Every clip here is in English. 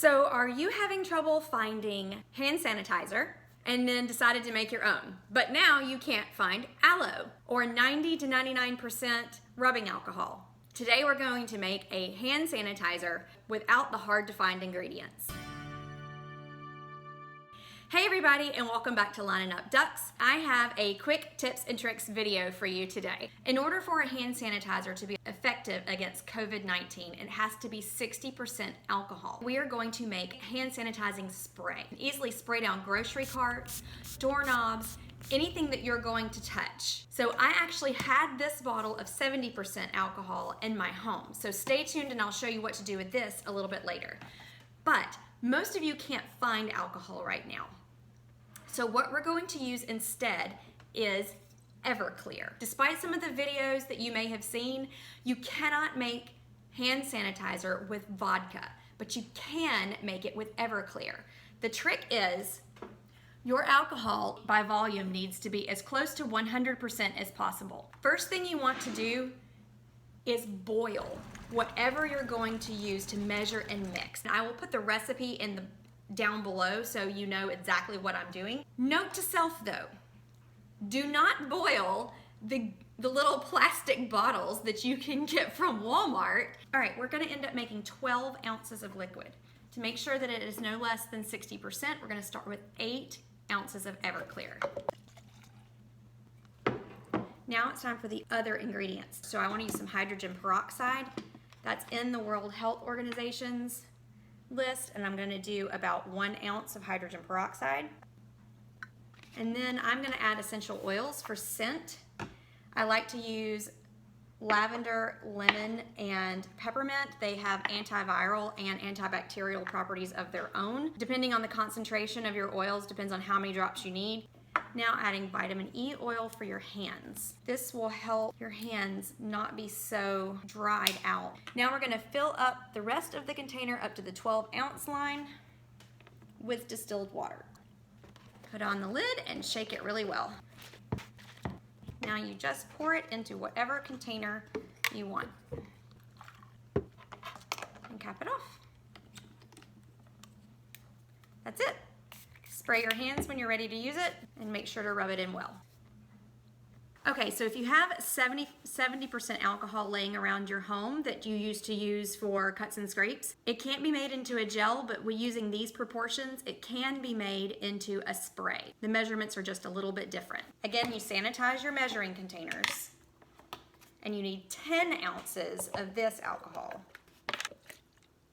So are you having trouble finding hand sanitizer and then decided to make your own, but now you can't find aloe or 90 to 99% rubbing alcohol? Today we're going to make a hand sanitizer without the hard to find ingredients. Hey everybody, and welcome back to Lining Up Ducks. I have a quick tips and tricks video for you today. In order for a hand sanitizer to be effective against COVID-19, it has to be 60% alcohol. We are going to make hand sanitizing spray. Easily spray down grocery carts, doorknobs, anything that you're going to touch. So I actually had this bottle of 70% alcohol in my home. So stay tuned and I'll show you what to do with this a little bit later. But most of you can't find alcohol right now. So what we're going to use instead is Everclear. Despite some of the videos that you may have seen, you cannot make hand sanitizer with vodka, but you can make it with Everclear. The trick is your alcohol by volume needs to be as close to 100% as possible. First thing you want to do is boil whatever you're going to use to measure and mix. Now, I will put the recipe down below so you know exactly what I'm doing. Note to self though, do not boil the little plastic bottles that you can get from Walmart. All right, we're gonna end up making 12 ounces of liquid. To make sure that it is no less than 60%, we're gonna start with 8 ounces of Everclear. Now it's time for the other ingredients. So I want to use some hydrogen peroxide. That's in the World Health Organization's list, and I'm going to do about 1 ounce of hydrogen peroxide. And then I'm going to add essential oils for scent. I like to use lavender, linen, and peppermint. They have antiviral and antibacterial properties of their own. Depending on the concentration of your oils, depends on how many drops you need. Now adding vitamin E oil for your hands. This will help your hands not be so dried out. Now we're gonna fill up the rest of the container up to the 12-ounce line with distilled water. Put on the lid and shake it really well. Now you just pour it into whatever container you want. And cap it off. That's it. Spray your hands when you're ready to use it and make sure to rub it in well. Okay, so if you have 70% alcohol laying around your home that you used to use for cuts and scrapes, it can't be made into a gel, but using these proportions, it can be made into a spray. The measurements are just a little bit different. Again, you sanitize your measuring containers and you need 10 ounces of this alcohol.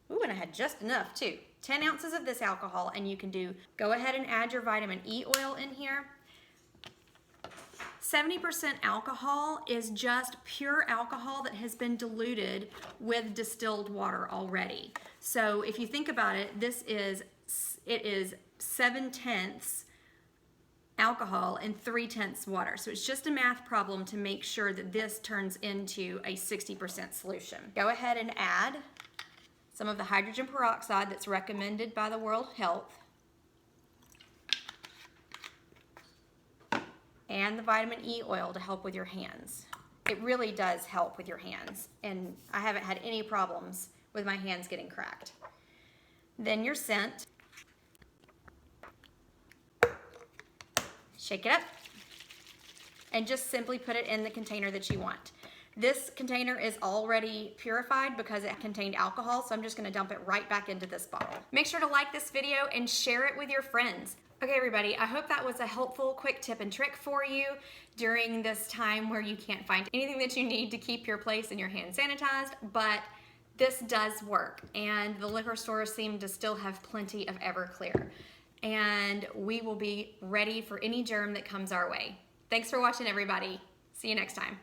Ooh, and I had just enough too. 10 ounces of this alcohol, and you can go ahead and add your vitamin E oil in here. 70% alcohol is just pure alcohol that has been diluted with distilled water already. So if you think about it, it is 7/10 alcohol and 3/10 water. So it's just a math problem to make sure that this turns into a 60% solution. Go ahead and add some of the hydrogen peroxide that's recommended by the World Health, and the vitamin E oil to help with your hands. It really does help with your hands, and I haven't had any problems with my hands getting cracked. Then your scent. Shake it up and just simply put it in the container that you want. This container is already purified because it contained alcohol, so I'm just gonna dump it right back into this bottle. Make sure to like this video and share it with your friends. Okay, everybody, I hope that was a helpful quick tip and trick for you during this time where you can't find anything that you need to keep your place and your hand sanitized, but this does work, and the liquor stores seem to still have plenty of Everclear, and we will be ready for any germ that comes our way. Thanks for watching, everybody. See you next time.